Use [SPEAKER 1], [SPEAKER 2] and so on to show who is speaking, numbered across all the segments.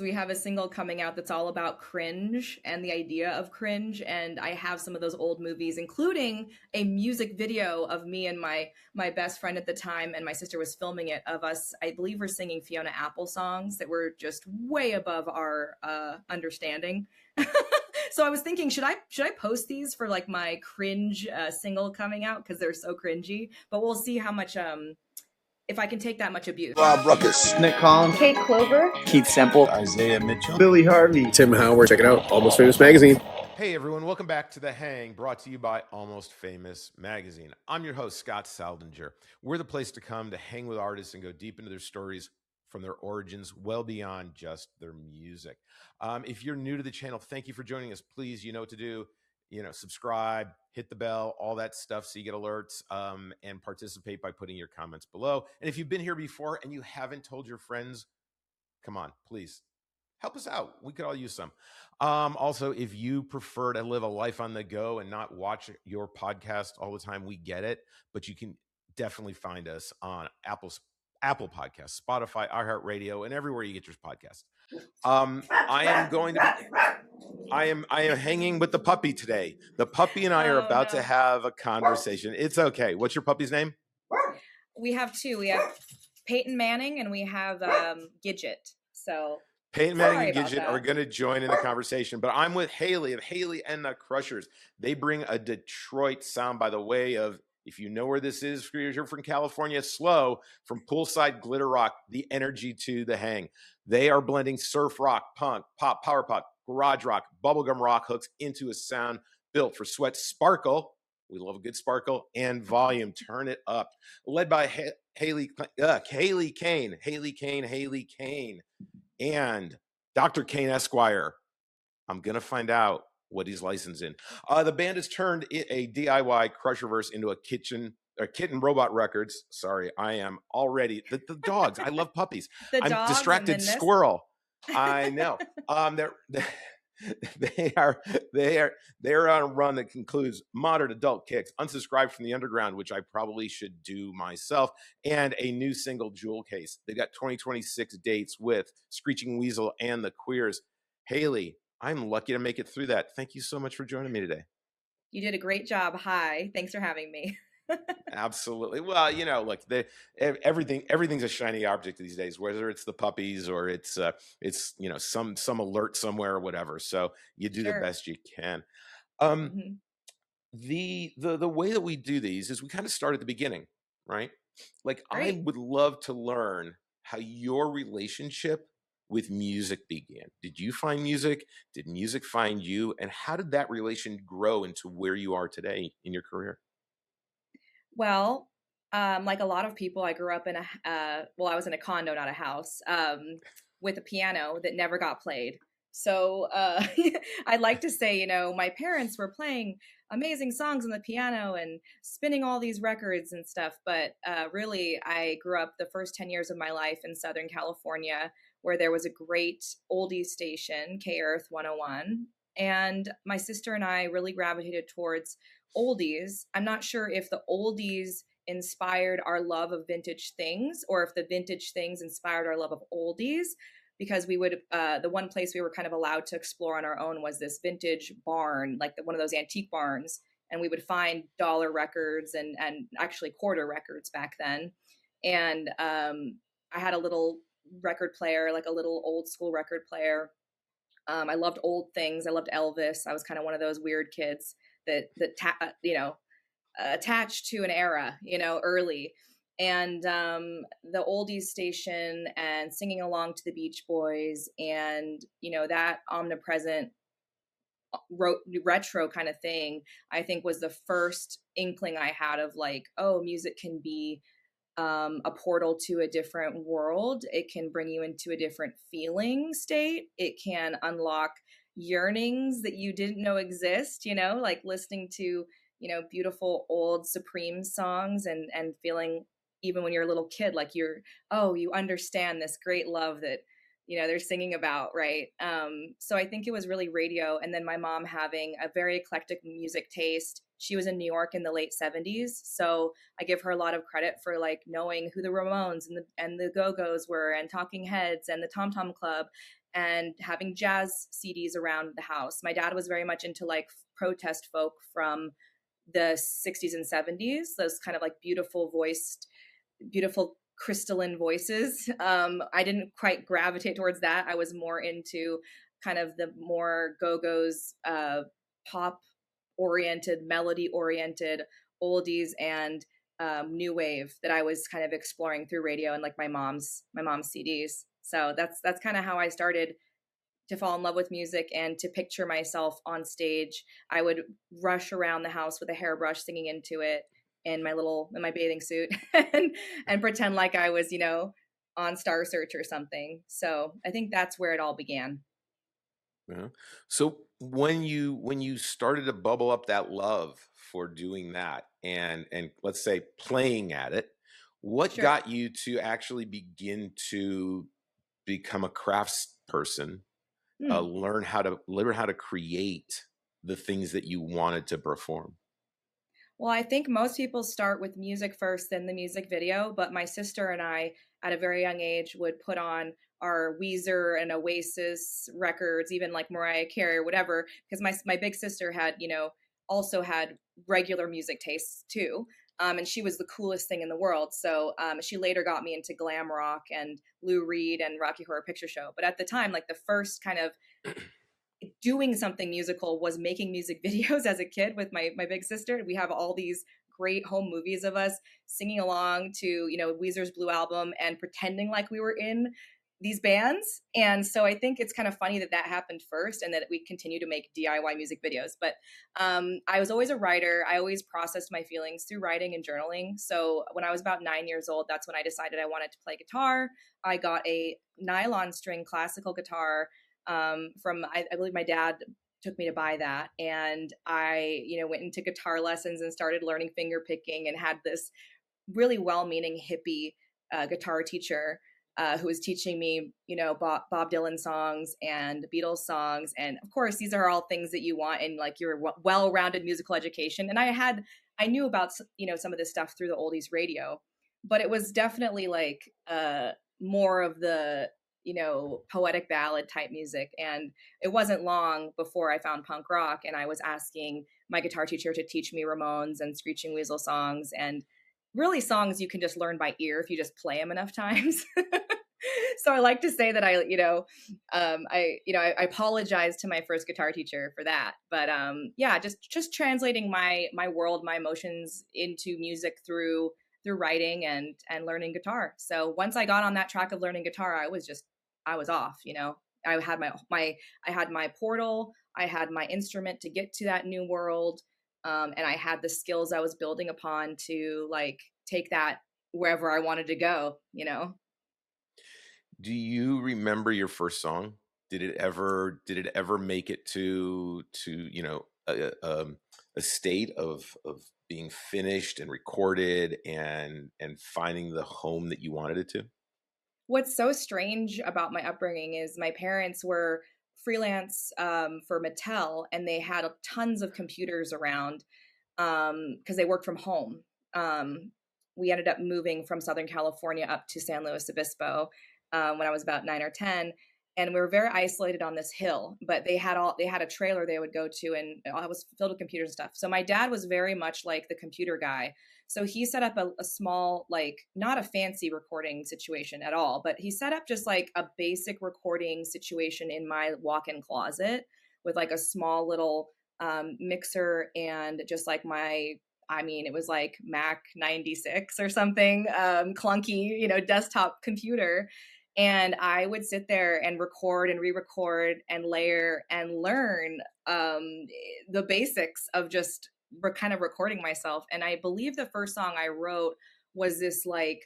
[SPEAKER 1] We have a single coming out that's all about cringe and the idea of cringe, and I have some of those old movies, including a music video of me and my best friend at the time, and my sister was filming it, of us, I believe we're singing Fiona Apple songs that were just way above our understanding. So I was thinking, should I post these for like my cringe single coming out, because they're so cringy, but we'll see how much if I can take that much abuse.
[SPEAKER 2] Bob Ruckus,
[SPEAKER 3] Nick Collins,
[SPEAKER 4] Kate Clover,
[SPEAKER 3] Keith Semple,
[SPEAKER 2] Isaiah Mitchell,
[SPEAKER 3] Billy Harvey,
[SPEAKER 5] Tim Howard. Check it out, Almost Famous Magazine.
[SPEAKER 6] Hey everyone, welcome back to The Hang, brought to you by Almost Famous Magazine. I'm your host, Scott Saldinger. We're the place to come to hang with artists and go deep into their stories from their origins well beyond just their music. If you're new to the channel, thank you for joining us. Please, you know what to do. Subscribe, hit the bell, all that stuff so you get alerts, and participate by putting your comments below. And if you've been here before and you haven't told your friends, come on, please help us out. We could all use some. Also, if you prefer to live a life on the go and not watch your podcast all the time, we get it, but you can definitely find us on Apple Podcasts, Spotify, iHeartRadio, and everywhere you get your podcasts. I am hanging with the puppy today. The puppy and I are about to have a conversation. It's okay. What's your puppy's name?
[SPEAKER 1] We have two. We have Peyton Manning and we have Gidget. So
[SPEAKER 6] Peyton Manning and Gidget are going to join in the conversation, but I'm with Hayley of Hayley and the Crushers. They bring a Detroit sound by the way of, if you know where this is, you're from California, slow, from poolside glitter rock, the energy to the hang. They are blending surf rock, punk, pop, power pop, garage rock, bubblegum rock hooks into a sound built for sweat, sparkle. We love a good sparkle and volume. Turn it up. Led by Hayley Cain, and Dr. Cain Esquire. I'm going to find out what he's licensed in. The band has turned a DIY Crusherverse into a kitten robot records. Sorry, I am already the dogs. I love puppies. I'm distracted squirrel. I know. They're on a run that concludes modern adult kicks, unsubscribed from the underground, which I probably should do myself, and a new single, Jewel Case. They got 2026 dates with Screeching Weasel and the Queers. Hayley, I'm lucky to make it through that. Thank you so much for joining me today.
[SPEAKER 1] You did a great job. Hi. Thanks for having me.
[SPEAKER 6] Absolutely. Well, look, everything's a shiny object these days, whether it's the puppies or it's some alert somewhere or whatever. So you do the best you can. The way that we do these is we kind of start at the beginning, right? Like,
[SPEAKER 1] Great.
[SPEAKER 6] I would love to learn how your relationship with music began. Did you find music? Did music find you? And how did that relation grow into where you are today in your career?
[SPEAKER 1] Well, like a lot of people, I grew up in I was in a condo, not a house, with a piano that never got played. So I'd like to say, my parents were playing amazing songs on the piano and spinning all these records and stuff. But really, I grew up the first 10 years of my life in Southern California, where there was a great oldies station, K-Earth 101. And my sister and I really gravitated towards oldies. I'm not sure if the oldies inspired our love of vintage things or if the vintage things inspired our love of oldies, because we would, the one place we were kind of allowed to explore on our own was this vintage barn, like one of those antique barns. And we would find dollar records and actually quarter records back then. And I had a little record player, like a little old school record player. I loved old things. I loved Elvis. I was kind of one of those weird kids that attached to an era, early. And the oldies station and singing along to the Beach Boys and, that omnipresent retro kind of thing, I think was the first inkling I had of like, oh, music can be a portal to a different world. It can bring you into a different feeling state. It can unlock yearnings that you didn't know exist, like listening to, beautiful old Supreme songs and feeling, even when you're a little kid, like you understand this great love that, they're singing about. Right. So I think it was really radio. And then my mom having a very eclectic music taste. She was in New York in the late 70s. So I give her a lot of credit for like knowing who the Ramones and the Go-Go's were and Talking Heads and the Tom Tom Club. and having jazz CDs around the house. My dad was very much into like protest folk from the 60s and 70s, those kind of like beautiful crystalline voices. I didn't quite gravitate towards that. I was more into kind of the more Go-Go's, pop oriented, melody oriented oldies and new wave that I was kind of exploring through radio and like my mom's CDs. So that's kind of how I started to fall in love with music and to picture myself on stage. I would rush around the house with a hairbrush singing into it in my bathing suit and pretend like I was, on Star Search or something. So I think that's where it all began.
[SPEAKER 6] Yeah. So when you started to bubble up that love for doing that and let's say playing at it, what
[SPEAKER 1] Sure.
[SPEAKER 6] got you to actually begin to become a crafts person, learn how to create the things that you wanted to perform?
[SPEAKER 1] Well, I think most people start with music first, then the music video. But my sister and I, at a very young age, would put on our Weezer and Oasis records, even like Mariah Carey or whatever, because my big sister had, also had regular music tastes too. And she was the coolest thing in the world. So she later got me into glam rock and Lou Reed and Rocky Horror Picture Show. But at the time, like the first kind of doing something musical was making music videos as a kid with my big sister. We have all these great home movies of us singing along to, Weezer's Blue Album and pretending like we were in these bands. And so I think it's kind of funny that happened first and that we continue to make DIY music videos. But I was always a writer. I always processed my feelings through writing and journaling. So when I was about 9 years old, that's when I decided I wanted to play guitar. I got a nylon string classical guitar from, I believe my dad took me to buy that. And I, went into guitar lessons and started learning finger picking and had this really well-meaning hippie guitar teacher who was teaching me, Bob Dylan songs and Beatles songs. And of course, these are all things that you want in like your well-rounded musical education. And I knew about, some of this stuff through the oldies radio, but it was definitely like more of the, poetic ballad type music. And it wasn't long before I found punk rock and I was asking my guitar teacher to teach me Ramones and Screeching Weasel songs and really songs you can just learn by ear if you just play them enough times. So I like to say that I apologize to my first guitar teacher for that. But just translating my world, my emotions into music through writing and learning guitar. So once I got on that track of learning guitar, I was off, I had my portal, I had my instrument to get to that new world. And I had the skills I was building upon to like take that wherever I wanted to go,
[SPEAKER 6] Do you remember your first song? Did it ever make it to a state of being finished and recorded and finding the home that you wanted it to?
[SPEAKER 1] What's so strange about my upbringing is my parents were freelance for Mattel, and they had tons of computers around because they worked from home. We ended up moving from Southern California up to San Luis Obispo when I was about 9 or 10. And we were very isolated on this hill, but they had a trailer they would go to, and it was filled with computers and stuff. So my dad was very much like the computer guy. So he set up a small, like, not a fancy recording situation at all, but he set up just like a basic recording situation in my walk-in closet with like a small little mixer and just like it was like Mac 96 or something, clunky, desktop computer. And I would sit there and record and re-record and layer and learn the basics of just kind of recording myself. And I believe the first song I wrote was this like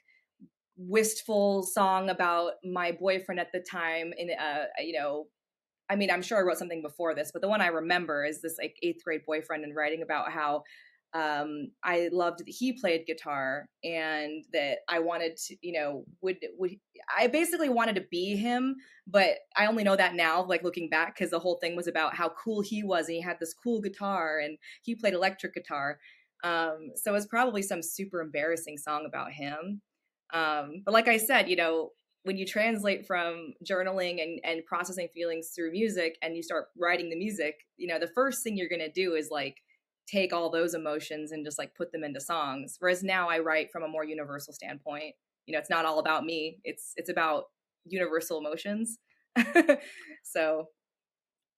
[SPEAKER 1] wistful song about my boyfriend at the time. And, I'm sure I wrote something before this, but the one I remember is this like 8th grade boyfriend and writing about how I loved that he played guitar and that I wanted to, I basically wanted to be him, but I only know that now, like looking back, because the whole thing was about how cool he was and he had this cool guitar and he played electric guitar. So it was probably some super embarrassing song about him. But like I said, when you translate from journaling and processing feelings through music and you start writing the music, you know, the first thing you're going to do is like take all those emotions and just like put them into songs. Whereas now I write from a more universal standpoint. You know, it's not all about me. It's about universal emotions. So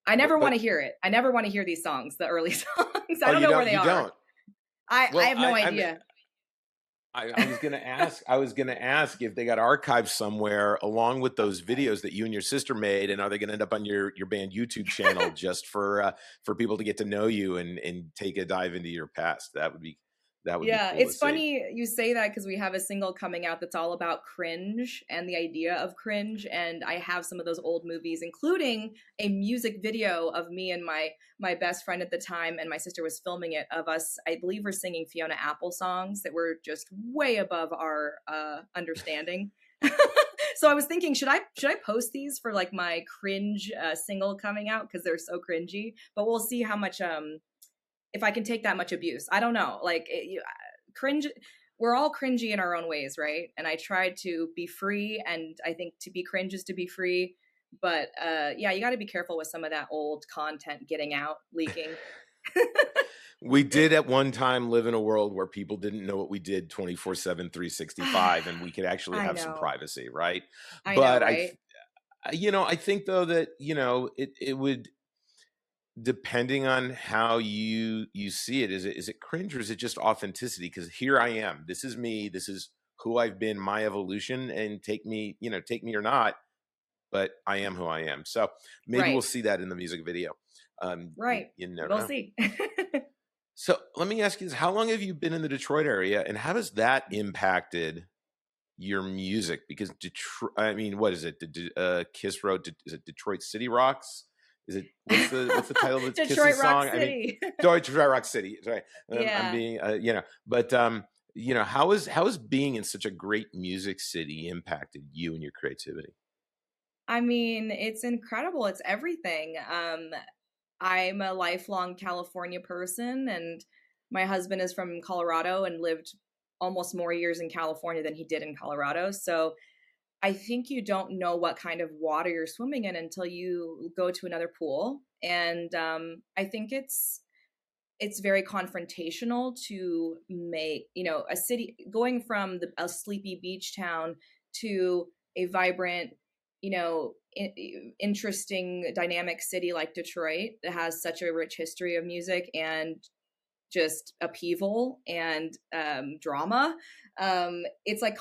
[SPEAKER 1] I never want to hear it. I never want to hear these songs, the early songs. I don't know where they are.
[SPEAKER 6] Don't.
[SPEAKER 1] I have no idea.
[SPEAKER 6] I was gonna ask. I was gonna ask if they got archived somewhere along with those videos that you and your sister made, and are they gonna end up on your band YouTube channel just for people to get to know you and take a dive into your past? That would be cool.
[SPEAKER 1] It's funny you say that because we have a single coming out that's all about cringe and the idea of cringe, and I have some of those old movies, including a music video of me and my best friend at the time, and my sister was filming it, of us, I believe we're singing Fiona Apple songs that were just way above our understanding. So I was thinking, should I post these for like my cringe single coming out, because they're so cringy, but we'll see how much if I can take that much abuse. I don't know. Like cringe, we're all cringy in our own ways, right? And I try to be free, and I think to be cringe is to be free. But yeah, you got to be careful with some of that old content getting out, leaking.
[SPEAKER 6] We did at one time live in a world where people didn't know what we did 24/7, 365, and we could actually have some privacy, right?
[SPEAKER 1] I know, right?
[SPEAKER 6] I think though that, it would, depending on how you see it, is it cringe or is it just authenticity? Because here I am. This is me. This is who I've been, my evolution, and take me or not, but I am who I am. So maybe we'll see that in the music video.
[SPEAKER 1] Right. We'll see.
[SPEAKER 6] So let me ask you this. How long have you been in the Detroit area, and how has that impacted your music? Because Detroit, I mean, what is it? Kiss wrote, is it Detroit City Rocks? Is it, what's the title of the
[SPEAKER 1] Detroit
[SPEAKER 6] Kiss's song?
[SPEAKER 1] Rock City.
[SPEAKER 6] I mean, Detroit Rock City. Sorry.
[SPEAKER 1] Yeah.
[SPEAKER 6] I'm being, but how is being in such a great music city impacted you and your creativity?
[SPEAKER 1] I mean, it's incredible. It's everything. I'm a lifelong California person, and my husband is from Colorado and lived almost more years in California than he did in Colorado. So I think you don't know what kind of water you're swimming in until you go to another pool. And I think it's very confrontational to make, a city going from a sleepy beach town to a vibrant, interesting, dynamic city like Detroit that has such a rich history of music and just upheaval and drama. It's like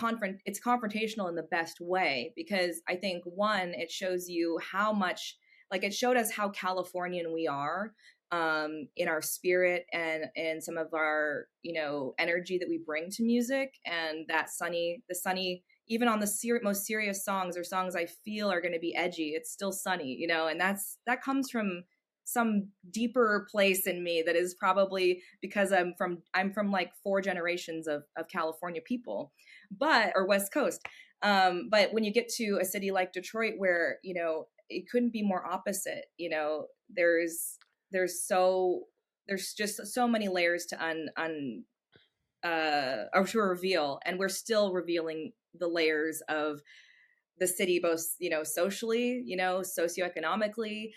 [SPEAKER 1] it's confrontational in the best way, because I think, one, it shows you how much, like, it showed us how Californian we are in our spirit and some of our, energy that we bring to music, and the sunny, even on the most serious songs or songs I feel are going to be edgy, it's still sunny, and that comes from some deeper place in me that is probably because I'm from like 4 generations of California people, or West Coast. But when you get to a city like Detroit, where, it couldn't be more opposite, there's just so many layers to or to reveal, and we're still revealing the layers of the city, both, socially, socioeconomically,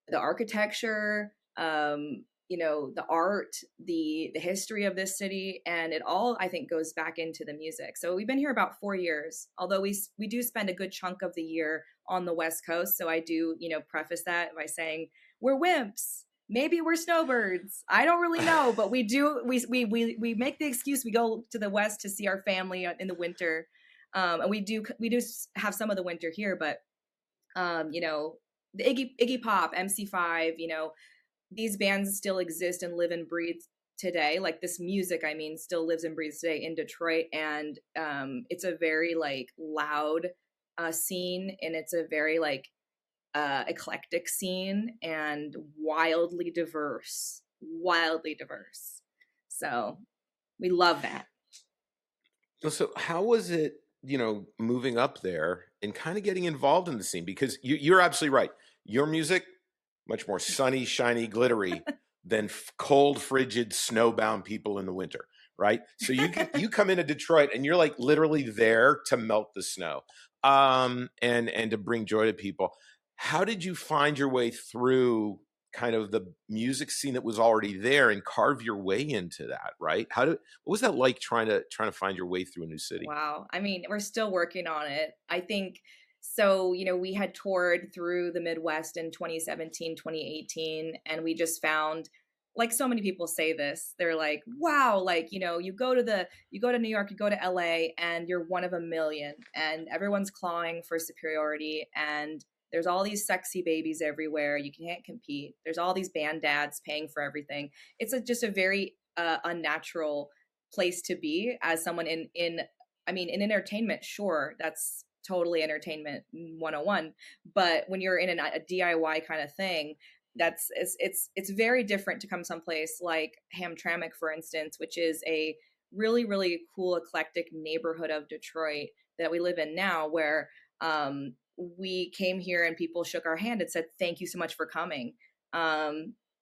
[SPEAKER 1] the architecture, the art, the history of this city, and it all, I think, goes back into the music. So we've been here about 4 years, although we do spend a good chunk of the year on the West Coast. So I do, preface that by saying we're wimps. Maybe we're snowbirds. I don't really know, but we make the excuse. We go to the West to see our family in the winter. And we do have some of the winter here, but, the Iggy Pop, MC5, these bands still exist and live and breathe today. Like, this music, I mean, still lives and breathes today in Detroit. And it's a very, like, loud scene, and it's a very, like, eclectic scene, and wildly diverse. So we love that.
[SPEAKER 6] So how was it, moving up there and kind of getting involved in the scene? Because you're absolutely right. Your music, much more sunny, shiny, glittery than cold, frigid, snowbound people in the winter, right? So you come into Detroit and you're like literally there to melt the snow, and to bring joy to people. How did you find your way through kind of the music scene that was already there and carve your way into that, right? What was that like trying to find your way through a new city?
[SPEAKER 1] Wow. I mean, we're still working on it. I think so, we had toured through the Midwest in 2017, 2018, and we just found, like so many people say this, they're like, wow, like, you go to New York, you go to LA, and you're one of a million, and everyone's clawing for superiority, and there's all these sexy babies everywhere. You can't compete. There's all these band dads paying for everything. It's just a very unnatural place to be as someone in entertainment. Sure, that's totally entertainment 101, but when you're in a DIY kind of thing, it's very different to come someplace like Hamtramck, for instance, which is a really, really cool, eclectic neighborhood of Detroit that we live in now, where we came here and people shook our hand and said, thank you so much for coming.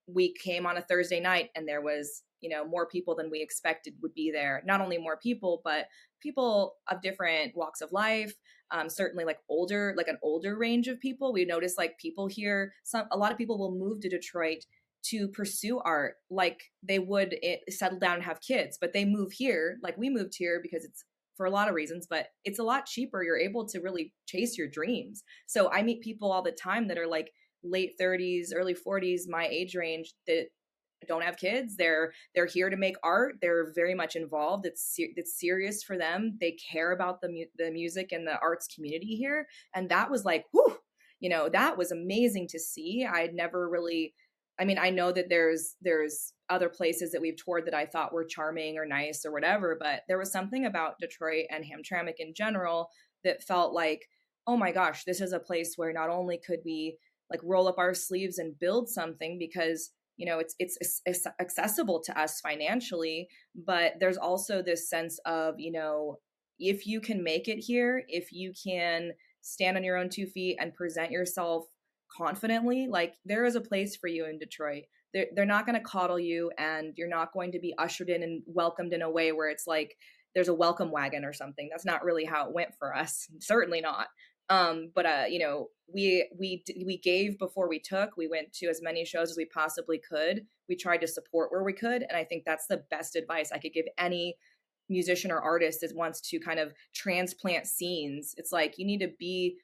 [SPEAKER 1] We came on a Thursday night and there was, more people than we expected would be there. Not only more people, but people of different walks of life. Certainly like an older range of people. We noticed like people here, a lot of people will move to Detroit to pursue art like they would settle down and have kids, but they move here like we moved here because it's for a lot of reasons, but it's a lot cheaper. You're able to really chase your dreams. So I meet people all the time that are like late 30s, early 40s, my age range, that don't have kids. They're here to make art. They're very much involved. It's serious for them. They care about the music and the arts community here. And that was like, whew, that was amazing to see. I'd never really, I know that there's other places that we've toured that I thought were charming or nice or whatever, but there was something about Detroit and Hamtramck in general that felt like, oh my gosh, this is a place where not only could we like roll up our sleeves and build something because it's accessible to us financially, but there's also this sense of, if you can make it here, if you can stand on your own 2 feet and present yourself confidently, like there is a place for you in Detroit. They're not going to coddle you, and you're not going to be ushered in and welcomed in a way where it's like there's a welcome wagon or something. That's not really how it went for us. Certainly not. But we gave before we took. We went to as many shows as we possibly could. We tried to support where we could, and I think that's the best advice I could give any musician or artist that wants to kind of transplant scenes. It's like you need to be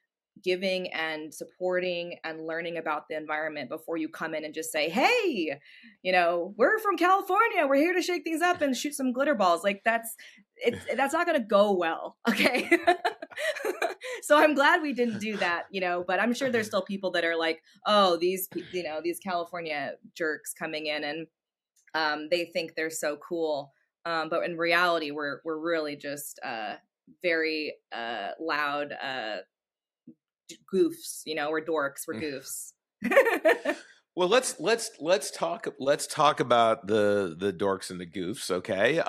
[SPEAKER 1] giving and supporting and learning about the environment before you come in and just say, hey, we're from California, we're here to shake things up and shoot some glitter balls. Like that's not going to go well. Okay. So I'm glad we didn't do that, but I'm sure there's still people that are like, oh, these California jerks coming in and they think they're so cool. But in reality, we're really just very loud goofs. We're dorks. We're goofs.
[SPEAKER 6] Well, let's talk about the dorks and the goofs. Okay.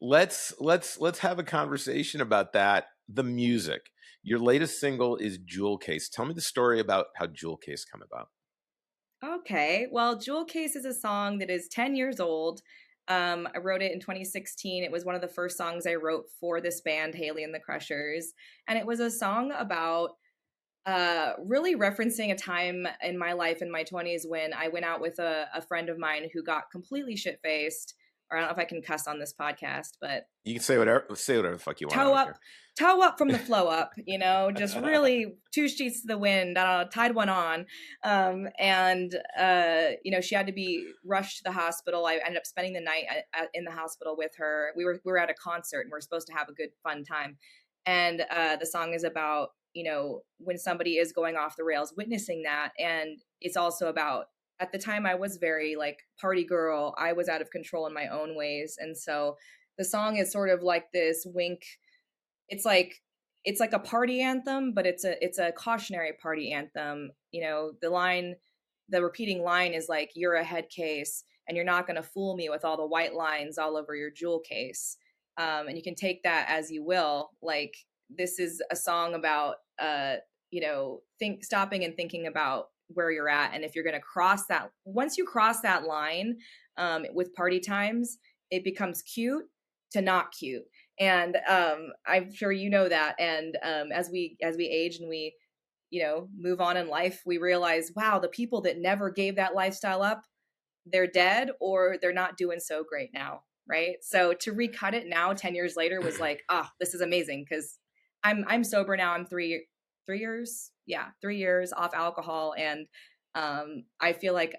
[SPEAKER 6] Let's have a conversation about that. The music. Your latest single is Jewel Case. Tell me the story about how Jewel Case come about.
[SPEAKER 1] Okay. Well, Jewel Case is a song that is 10 years old. I wrote it in 2016. It was one of the first songs I wrote for this band, Hayley and the Crushers. And it was a song about really referencing a time in my life in my 20s when I went out with a friend of mine who got completely shit-faced. Or I don't know if I can cuss on this podcast, but
[SPEAKER 6] you can say whatever the fuck you want.
[SPEAKER 1] Toe up from the flow up, just really 2 sheets to the wind. I don't know, tied one on. She had to be rushed to the hospital. I ended up spending the night in the hospital with her. We were at a concert and we're supposed to have a good, fun time. And the song is about, when somebody is going off the rails, witnessing that. And it's also about, at the time I was very like party girl. I was out of control in my own ways. And so the song is sort of like this wink. It's like a party anthem, but it's a cautionary party anthem. The repeating line is like, you're a head case and you're not going to fool me with all the white lines all over your jewel case. And you can take that as you will. Like, this is a song about, stopping and thinking about where you're at. And if you're going to cross that, once you cross that line with party times, it becomes cute to not cute. And I'm sure you know that. And as we age and we, move on in life, we realize, wow, the people that never gave that lifestyle up, they're dead or they're not doing so great now. Right. So to recut it now, 10 years later was like, this is amazing. Cause I'm sober now. I'm 3 years. Yeah. 3 years off alcohol. And I feel like,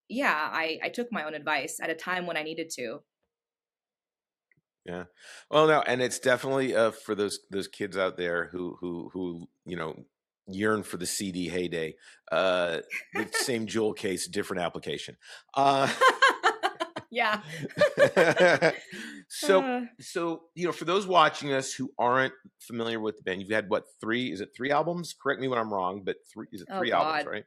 [SPEAKER 1] yeah, I took my own advice at a time when I needed to.
[SPEAKER 6] Yeah. Well, no, and it's definitely for those kids out there who yearn for the CD heyday. The same jewel case, different application.
[SPEAKER 1] Yeah.
[SPEAKER 6] So for those watching us who aren't familiar with the band, you've had what, 3? Is it 3 albums? Correct me when I'm wrong, but 3 is it 3 albums, right?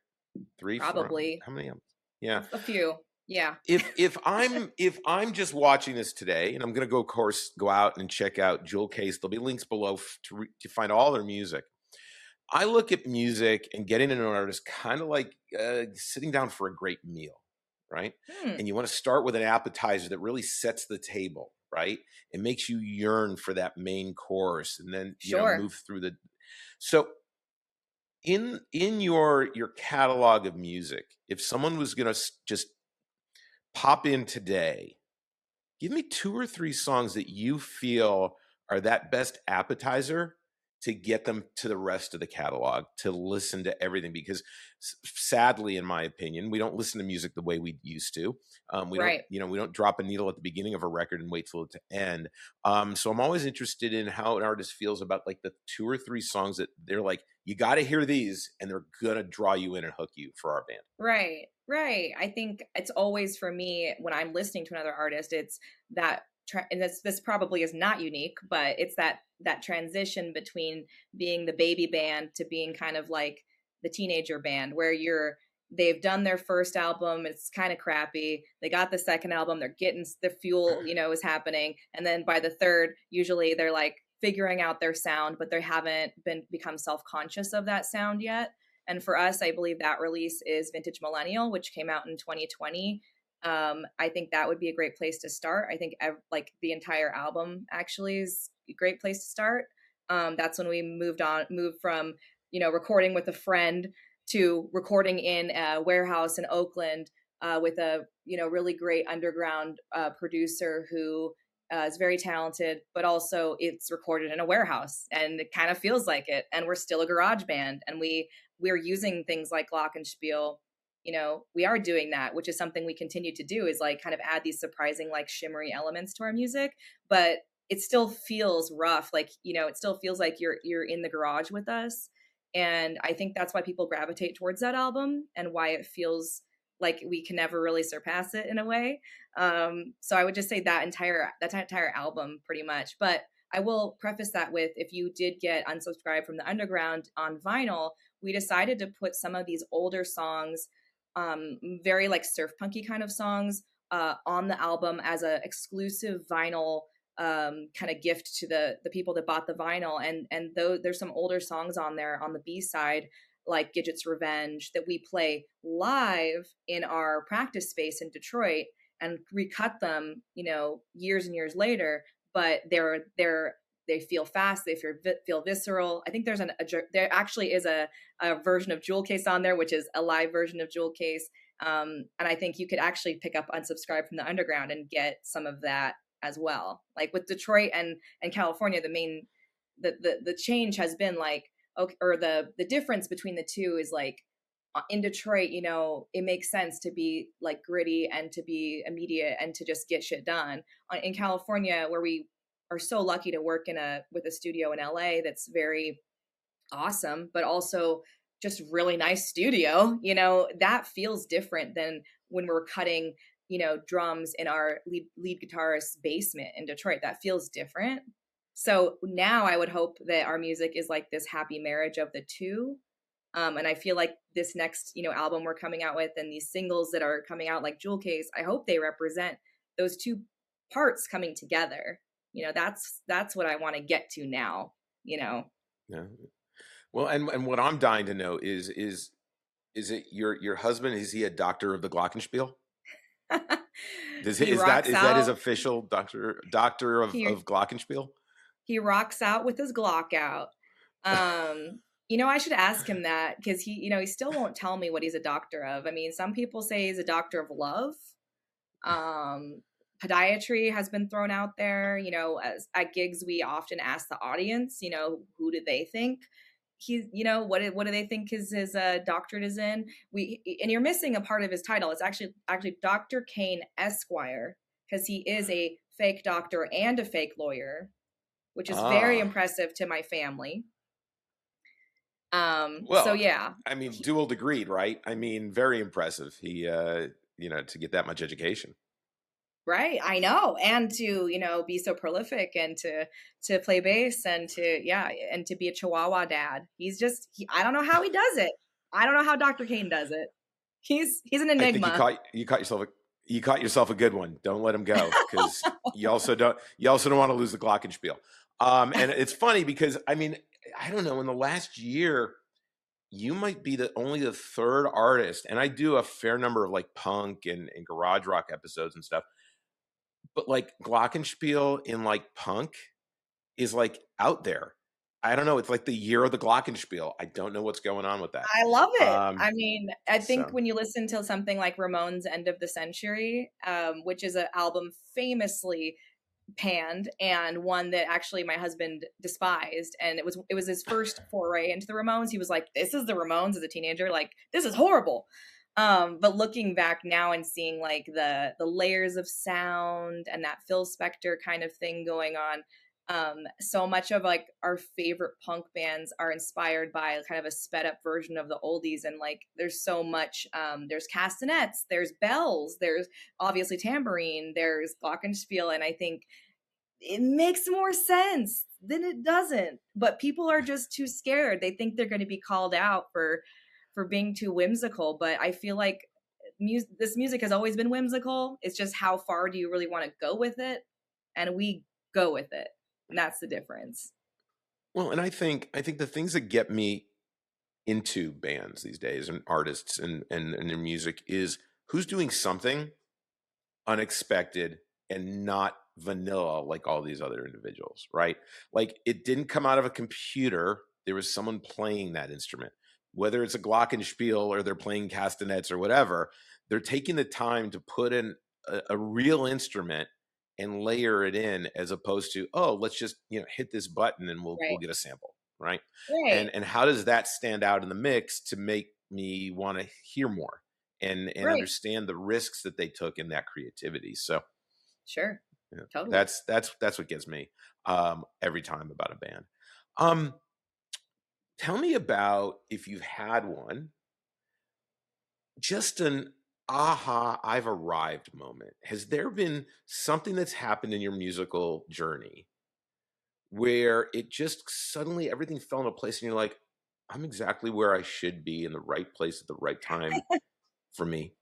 [SPEAKER 6] 3,
[SPEAKER 1] probably
[SPEAKER 6] 4, how many albums? Yeah,
[SPEAKER 1] a few. Yeah.
[SPEAKER 6] If I'm just watching this today, and I'm going to of course go out and check out Jewel Case. There'll be links below to find all their music. I look at music and getting into an artist kind of like sitting down for a great meal, right? And you want to start with an appetizer that really sets the table, right? It makes you yearn for that main course, and then move through the. So in your catalog of music, if someone was going to just pop in today, give me 2 or 3 songs that you feel are that best appetizer to get them to the rest of the catalog, to listen to everything. Because sadly, in my opinion, we don't listen to music the way we used to. We don't drop a needle at the beginning of a record and wait till it to end. So I'm always interested in how an artist feels about like the 2 or 3 songs that they're like, you got to hear these, and they're gonna draw you in and hook you for our band.
[SPEAKER 1] Right. I think it's always, for me, when I'm listening to another artist, it's that and this probably is not unique, but it's that transition between being the baby band to being kind of like the teenager band, where they've done their first album, it's kind of crappy. They got the second album, they're getting the fuel, is happening. And then by the third, usually they're like figuring out their sound, but they haven't become self-conscious of that sound yet. And for us, I believe that release is Vintage Millennial, which came out in 2020. I think that would be a great place to start. I think like the entire album actually is a great place to start. That's when we moved from, recording with a friend to recording in a warehouse in Oakland with a, really great underground producer who is very talented, but also it's recorded in a warehouse and it kind of feels like it. And we're still a garage band, and we're using things like Glockenspiel. We are doing that, which is something we continue to do, is like kind of add these surprising, like shimmery elements to our music, but it still feels rough. Like, it still feels like you're in the garage with us. And I think that's why people gravitate towards that album and why it feels like we can never really surpass it in a way. So I would just say that entire album pretty much. But I will preface that with, if you did get unsubscribed from the underground on vinyl, we decided to put some of these older songs, very like surf punky kind of songs, on the album as a exclusive vinyl kind of gift to the people that bought the vinyl. And though there's some older songs on there on the B side, like Gidget's Revenge, that we play live in our practice space in Detroit and recut them, years and years later. But they feel fast, they feel visceral. I think there actually is a version of Jewel Case on there, which is a live version of Jewel Case. And I think you could actually pick up Unsubscribe from the Underground and get some of that as well. Like with Detroit and California, the change has been like, okay, or the difference between the two is like, in Detroit, it makes sense to be like gritty and to be immediate and to just get shit done. In California, where we are so lucky to work with a studio in LA that's very awesome, but also just really nice studio, that feels different than when we're cutting, drums in our lead guitarist's basement in Detroit. That feels different. So now I would hope that our music is like this happy marriage of the two. And I feel like this next, album we're coming out with, and these singles that are coming out like Jewel Case, I hope they represent those two parts coming together. That's what I want to get to now, Yeah.
[SPEAKER 6] Well, and what I'm dying to know is it your husband, is he a doctor of the Glockenspiel?
[SPEAKER 1] He
[SPEAKER 6] Is that
[SPEAKER 1] rocks
[SPEAKER 6] his
[SPEAKER 1] out.
[SPEAKER 6] official doctor
[SPEAKER 1] He
[SPEAKER 6] of Glockenspiel?
[SPEAKER 1] he rocks out with his Glock out. I should ask him that because he still won't tell me what he's a doctor of. I mean, some people say he's a doctor of love. Um, Podiatry has been thrown out there. As at gigs, we often ask the audience, who do they think he's, what do they think his doctorate is in? And you're missing a part of his title. It's actually Dr. Cain Esquire, because he is a fake doctor and a fake lawyer, which is very
[SPEAKER 6] Ah,
[SPEAKER 1] impressive to my family. So
[SPEAKER 6] well,
[SPEAKER 1] yeah,
[SPEAKER 6] I mean, dual degreed, right? I mean, very impressive. He, to get that much education.
[SPEAKER 1] right. I know. And to, be so prolific and to play bass and to be a Chihuahua dad. I don't know how he does it. I don't know how Dr. Cain does it. He's an
[SPEAKER 6] I think
[SPEAKER 1] enigma.
[SPEAKER 6] you caught yourself a good one. Don't let him go, because you also don't want to lose the Glockenspiel. And it's funny because, I mean, I don't know, in the last year, you might be only the third artist, and I do a fair number of like punk and garage rock episodes and stuff, but like Glockenspiel in like punk is like out there. I don't know. It's like the year of the Glockenspiel. I don't know what's going on with that.
[SPEAKER 1] I love it.
[SPEAKER 6] Um,
[SPEAKER 1] I mean, I think
[SPEAKER 6] so
[SPEAKER 1] when you listen to something like Ramones' End of the Century, which is an album famously panned and one that actually my husband despised, and it was his first foray into the Ramones. He was like, this is the Ramones as a teenager, like this is horrible. But looking back now and seeing like the layers of sound and that Phil Spector kind of thing going on, so much of like our favorite punk bands are inspired by kind of a sped up version of the oldies, and like there's so much, there's castanets, there's bells, there's obviously tambourine, there's glockenspiel, and I think it makes more sense than it doesn't. But people are just too scared. They think they're going to be called out for being too whimsical. But I feel like this music has always been whimsical. It's just how far do you really want to go with it? And we go with it. And that's the difference.
[SPEAKER 6] well, and I think the things that get me into bands these days and artists and their music is who's doing something unexpected and not vanilla like all these other individuals, right? Like it didn't come out of a computer. There was someone playing that instrument, whether it's a glockenspiel or they're playing castanets or whatever. They're taking the time to put in a real instrument and layer it in, as opposed to, oh, let's just hit this button and we'll
[SPEAKER 1] Right.
[SPEAKER 6] get a sample, right?
[SPEAKER 1] Right.
[SPEAKER 6] And how does that stand out in the mix to make me want to hear more and
[SPEAKER 1] Right.
[SPEAKER 6] understand the risks that they took in that creativity? So
[SPEAKER 1] Sure.
[SPEAKER 6] yeah,
[SPEAKER 1] Totally.
[SPEAKER 6] that's what gets me every time about a band. Um, Tell me about, if you've had one, just an aha, I've arrived moment. Has there been something that's happened in your musical journey where it just suddenly everything fell into place and you're like, I'm exactly where I should be in the right place at the right time for me?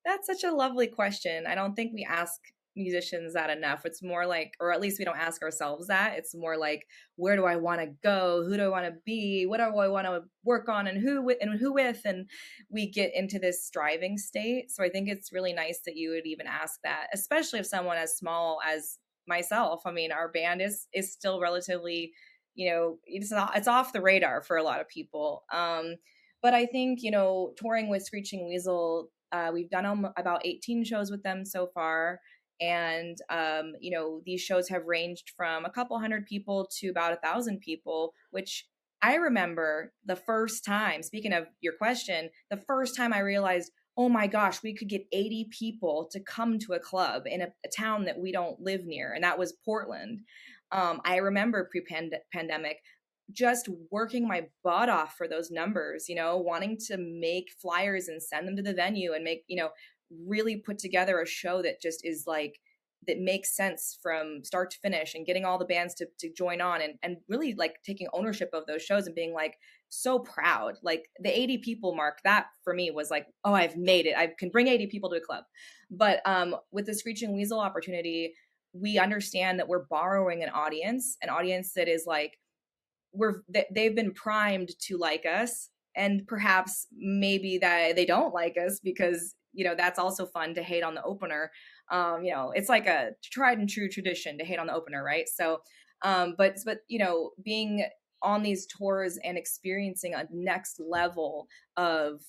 [SPEAKER 1] That's such a lovely question. I don't think we ask musicians that enough. It's more like, or at least we don't ask ourselves that. It's more like, where do I want to go? Who do I want to be? What do I want to work on? And who with? And we get into this striving state. So I think it's really nice that you would even ask that, especially if someone as small as myself. I mean, our band is still relatively, it's off the radar for a lot of people. But I think, touring with Screeching Weasel, we've done about 18 shows with them so far. And, these shows have ranged from a couple hundred people to about 1,000 people, which I remember the first time, speaking of your question, the first time I realized, oh my gosh, we could get 80 people to come to a club in a town that we don't live near. And that was Portland. I remember pre-pandemic just working my butt off for those numbers, wanting to make flyers and send them to the venue and make, really put together a show that just is like, that makes sense from start to finish, and getting all the bands to join on, and really like taking ownership of those shows and being like so proud. Like the 80 people mark, that for me was like, oh, I've made it. I can bring 80 people to a club. But with the Screeching Weasel opportunity, we understand that we're borrowing an audience that is like, they've been primed to like us, and perhaps maybe that they don't like us because, that's also fun to hate on the opener. It's like a tried and true tradition to hate on the opener, right? So, but being on these tours and experiencing a next level of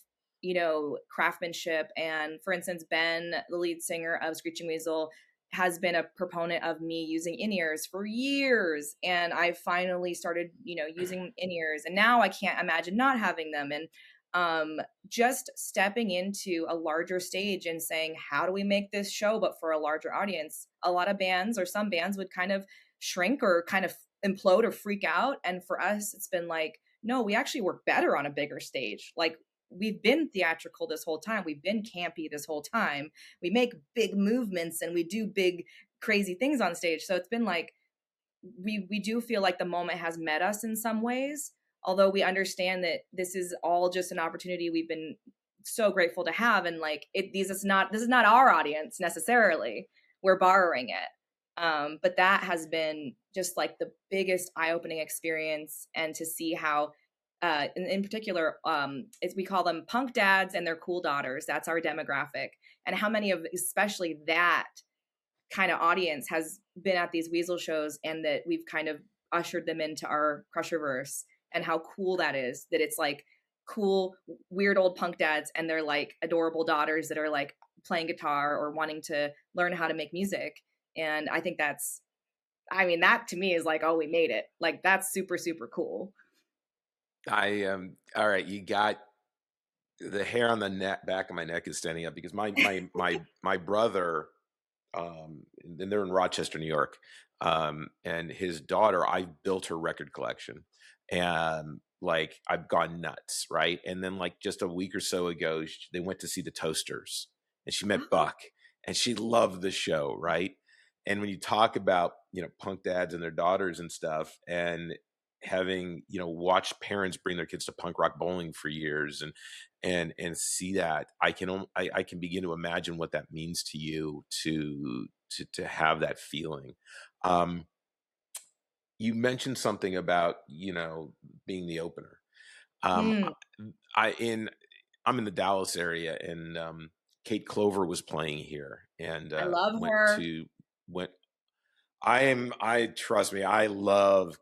[SPEAKER 1] craftsmanship. And for instance, Ben, the lead singer of Screeching Weasel, has been a proponent of me using in-ears for years, and I finally started using in-ears, and now I can't imagine not having them. And just stepping into a larger stage and saying, how do we make this show but for a larger audience? A lot of bands, or some bands, would kind of shrink or kind of implode or freak out, and for us it's been like, no, we actually work better on a bigger stage. Like, we've been theatrical this whole time, we've been campy this whole time, we make big movements and we do big crazy things on stage. So it's been like, we do feel like the moment has met us in some ways, although we understand that this is all just an opportunity we've been so grateful to have. And like, this is not our audience necessarily, we're borrowing it. But that has been just like the biggest eye-opening experience. And to see how in particular, we call them punk dads and their cool daughters. That's our demographic. And how many of especially that kind of audience has been at these Weasel shows, and that we've kind of ushered them into our Crusherverse, and how cool that is, that it's like cool, weird old punk dads and they're like adorable daughters that are like playing guitar or wanting to learn how to make music. And I think that to me is like, oh, we made it. Like, that's super, super cool.
[SPEAKER 6] All right, you got the hair on the back of my neck is standing up, because my brother, and they're in Rochester, New York, and his daughter, I built her record collection, and like, I've gone nuts, right? And then like just a week or so ago, they went to see the Toasters, and she met Buck, and she loved the show, right? And when you talk about punk dads and their daughters and stuff, and having watched parents bring their kids to punk rock bowling for years, and see that, I can begin to imagine what that means to you to have that feeling. You mentioned something about being the opener. I'm in the Dallas area, and Kate Clover was playing here, and
[SPEAKER 1] I love her.
[SPEAKER 6] Trust me, I love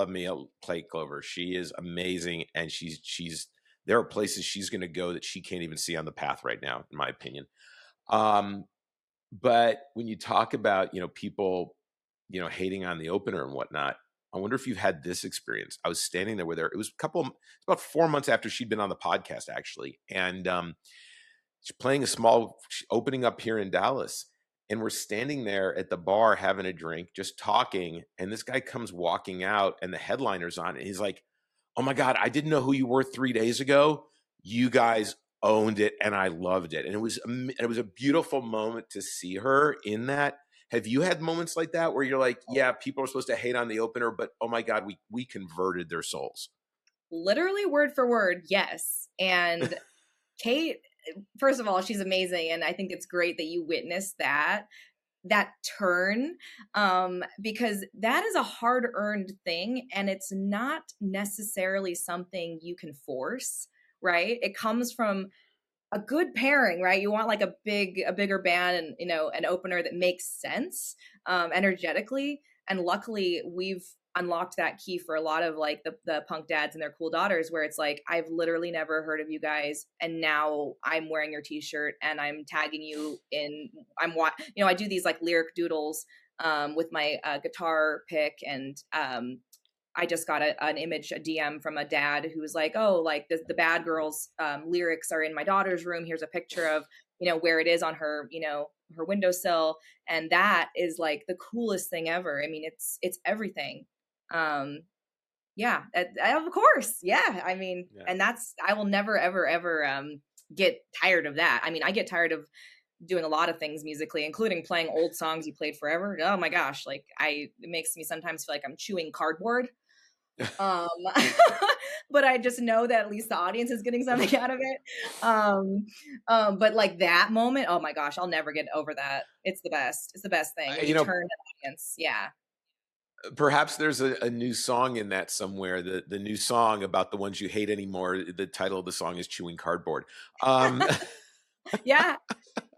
[SPEAKER 6] me a Kate Clover. She is amazing, and she's there are places she's going to go that she can't even see on the path right now, in my opinion. But when you talk about people hating on the opener and whatnot, I wonder if you've had this experience. I was standing there with her. It was about 4 months after she'd been on the podcast, actually, and she's playing a small opening up here in Dallas. And we're standing there at the bar having a drink, just talking. And this guy comes walking out, and the headliner's on. And he's like, oh my God, I didn't know who you were 3 days ago. You guys owned it, and I loved it. And it was a beautiful moment to see her in that. Have you had moments like that where you're like, yeah, people are supposed to hate on the opener, but oh my God, we converted their souls?
[SPEAKER 1] Literally word for word, yes. And Kate, first of all, she's amazing, and I think it's great that you witnessed that turn, because that is a hard-earned thing, and it's not necessarily something you can force, right? It comes from a good pairing, right? You want like a bigger band, and an opener that makes sense energetically. And luckily, we've unlocked that key for a lot of like the punk dads and their cool daughters, where it's like, I've literally never heard of you guys, and now I'm wearing your t-shirt and I'm tagging you in. I do these like lyric doodles with my guitar pick, and I just got an image, a DM from a dad who was like, oh, like the Bad Girls lyrics are in my daughter's room. Here's a picture of, where it is on her, her windowsill. And that is like the coolest thing ever. I mean, it's everything. Yeah, of course. Yeah. I mean, yeah. And I will never, ever, ever get tired of that. I mean, I get tired of doing a lot of things musically, including playing old songs you played forever. Oh my gosh. Like it makes me sometimes feel like I'm chewing cardboard. But I just know that at least the audience is getting something out of it. But like that moment, oh my gosh, I'll never get over that. It's the best. It's the best thing. You turn the audience. Yeah.
[SPEAKER 6] Perhaps there's a new song in that somewhere. The new song about the ones you hate anymore. The title of the song is "Chewing Cardboard." Um,
[SPEAKER 1] Yeah.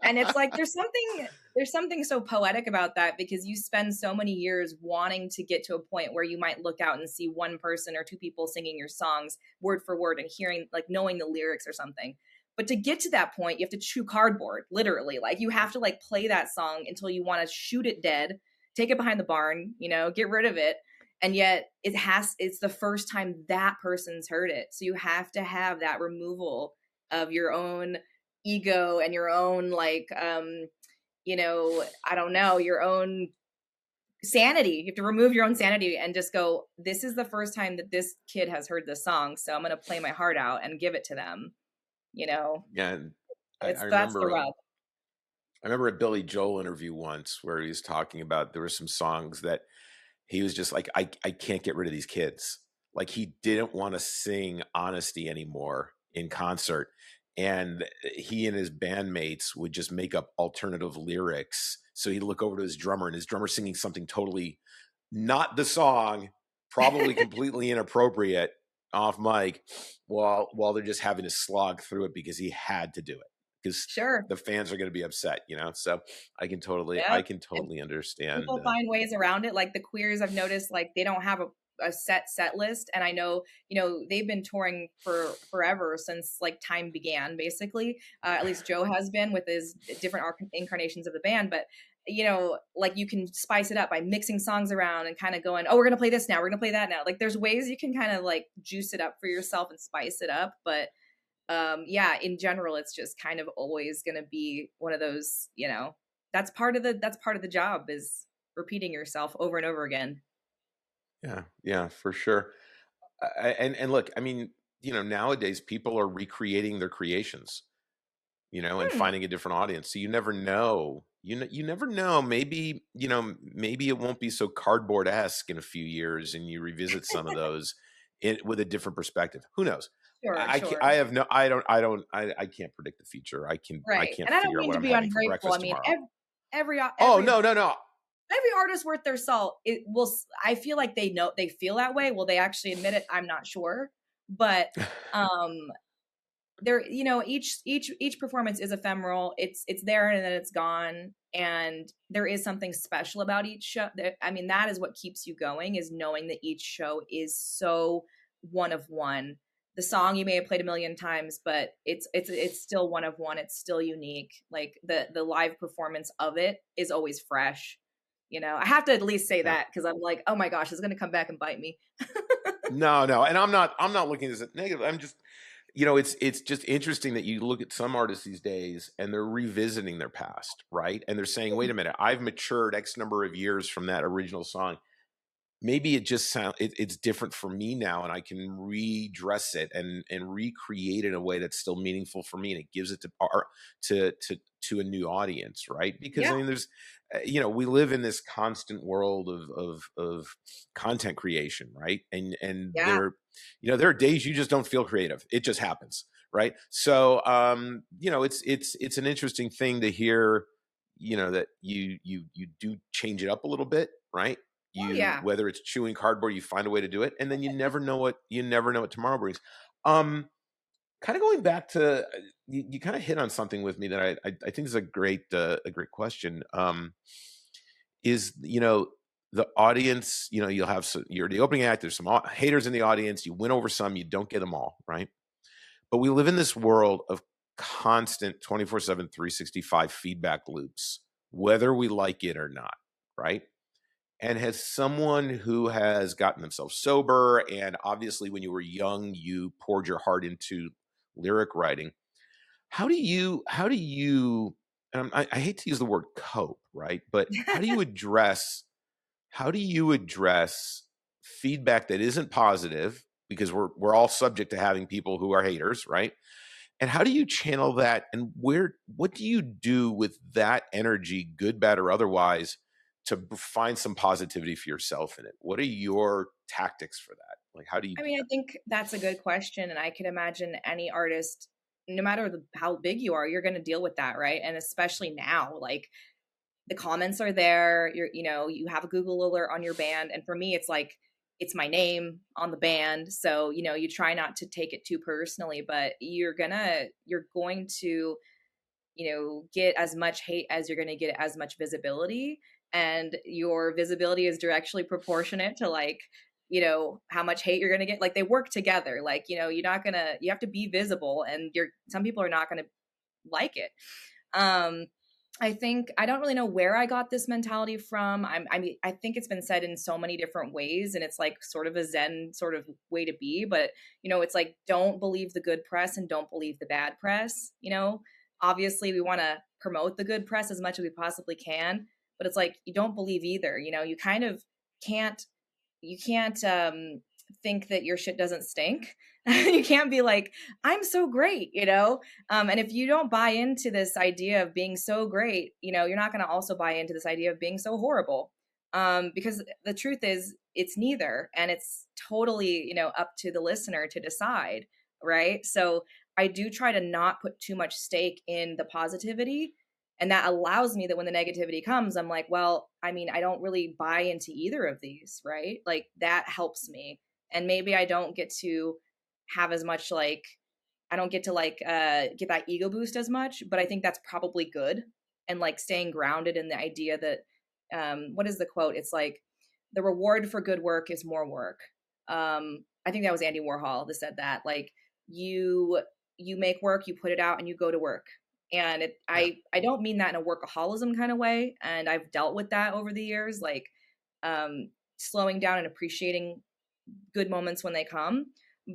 [SPEAKER 1] And it's like there's something so poetic about that, because you spend so many years wanting to get to a point where you might look out and see one person or two people singing your songs word for word and hearing, like, knowing the lyrics or something. But to get to that point, you have to chew cardboard, literally. Like, you have to, like, play that song until you want to shoot it dead, take it behind the barn, get rid of it. And yet it's the first time that person's heard it. So you have to have that removal of your own ego and your own, like, I don't know, your own sanity. You have to remove your own sanity and just go, this is the first time that this kid has heard this song, so I'm going to play my heart out and give it to them.
[SPEAKER 6] yeah, and
[SPEAKER 1] That's the rub.
[SPEAKER 6] I remember a Billy Joel interview once where he was talking about there were some songs that he was just like, I can't get rid of these kids. Like, he didn't want to sing Honesty anymore in concert. And he and his bandmates would just make up alternative lyrics. So he'd look over to his drummer, and his drummer singing something totally not the song, probably completely inappropriate off mic, while they're just having to slog through it because he had to do it. Because
[SPEAKER 1] Sure.
[SPEAKER 6] the fans are going to be upset, So I can totally understand.
[SPEAKER 1] People find ways around it. Like the Queers, I've noticed, like, they don't have a set list. And I know, they've been touring for forever, since like time began, basically. At least Joe has been, with his different incarnations of the band. But like, you can spice it up by mixing songs around and kind of going, oh, we're gonna play this now, we're gonna play that now. Like, there's ways you can kind of like juice it up for yourself and spice it up. But in general, it's just kind of always going to be one of those, that's part of the job, is repeating yourself over and over again.
[SPEAKER 6] Yeah, for sure. And look, I mean, nowadays people are recreating their creations, and finding a different audience. So you never know. You never know. Maybe, maybe it won't be so cardboard-esque in a few years, and you revisit some of those with a different perspective. Who knows?
[SPEAKER 1] Sure.
[SPEAKER 6] I can't predict the future. I can't
[SPEAKER 1] And I don't
[SPEAKER 6] figure out
[SPEAKER 1] mean
[SPEAKER 6] what
[SPEAKER 1] to
[SPEAKER 6] I'm
[SPEAKER 1] be
[SPEAKER 6] having for
[SPEAKER 1] ungrateful.
[SPEAKER 6] breakfast
[SPEAKER 1] I mean,
[SPEAKER 6] tomorrow. No.
[SPEAKER 1] Every artist worth their salt, I feel like they feel that way. Will they actually admit it? I'm not sure. But there, each performance is ephemeral. It's there and then it's gone. And there is something special about each show. I mean, that is what keeps you going, is knowing that each show is so one of one. The song you may have played a million times, but it's still one of one. It's still unique. Like the live performance of it is always fresh. I have to at least say that, because I'm like, oh my gosh, it's going to come back and bite me.
[SPEAKER 6] No. And I'm not looking at this negative. I'm just, it's just interesting that you look at some artists these days and they're revisiting their past, right? And they're saying, wait a minute, I've matured X number of years from that original song. Maybe it just it's different for me now, and I can redress it and recreate it in a way that's still meaningful for me, and it gives it to a new audience, right? Because I mean, there's we live in this constant world of content creation, right? And there are days you just don't feel creative. It just happens, right? So it's an interesting thing to hear, that you do change it up a little bit, right? Whether it's chewing cardboard, you find a way to do it, and then you never know what tomorrow brings. Kind of going back to you kind of hit on something with me that I think is a great question. Is the audience, you'll have you're the opening act. There's some haters in the audience. You win over some, you don't get them all, right? But we live in this world of constant 24/7, 365 feedback loops, whether we like it or not, right? And as someone who has gotten themselves sober, and obviously when you were young, you poured your heart into lyric writing. How do you, and I hate to use the word cope, right? But how do you address feedback that isn't positive? Because we're all subject to having people who are haters, right? And how do you channel that? And what do you do with that energy, good, bad, or otherwise, to find some positivity for yourself in it? What are your tactics for that? Like, how do you?
[SPEAKER 1] I mean, I think that's a good question. And I can imagine any artist, no matter how big you are, you're going to deal with that, right? And especially now, like, the comments are there. You have a Google alert on your band. And for me, it's like, it's my name on the band. So, you try not to take it too personally, but you're going to, get as much hate as you're going to get as much visibility. And your visibility is directly proportionate to like, how much hate you're going to get. Like they work together. Like, you have to be visible, and some people are not going to like it. I think I don't really know where I got this mentality from. I think it's been said in so many different ways, and it's like sort of a Zen sort of way to be. But it's like, don't believe the good press and don't believe the bad press. Obviously we want to promote the good press as much as we possibly can, but it's like, you don't believe either. You kind of can't think that your shit doesn't stink. You can't be like, I'm so great, and if you don't buy into this idea of being so great, you're not going to also buy into this idea of being so horrible, because the truth is it's neither, and it's totally up to the listener to decide, right? So I do try to not put too much stake in the positivity, and that allows me that when the negativity comes, I'm like, well, I mean, I don't really buy into either of these, right? Like that helps me. And maybe I don't get to have as much, like, I don't get to like get that ego boost as much, but I think that's probably good. And like staying grounded in the idea that, what is the quote? It's like, the reward for good work is more work. I think that was Andy Warhol that said that. Like you make work, you put it out, and you go to work. And I don't mean that in a workaholism kind of way. And I've dealt with that over the years, like slowing down and appreciating good moments when they come.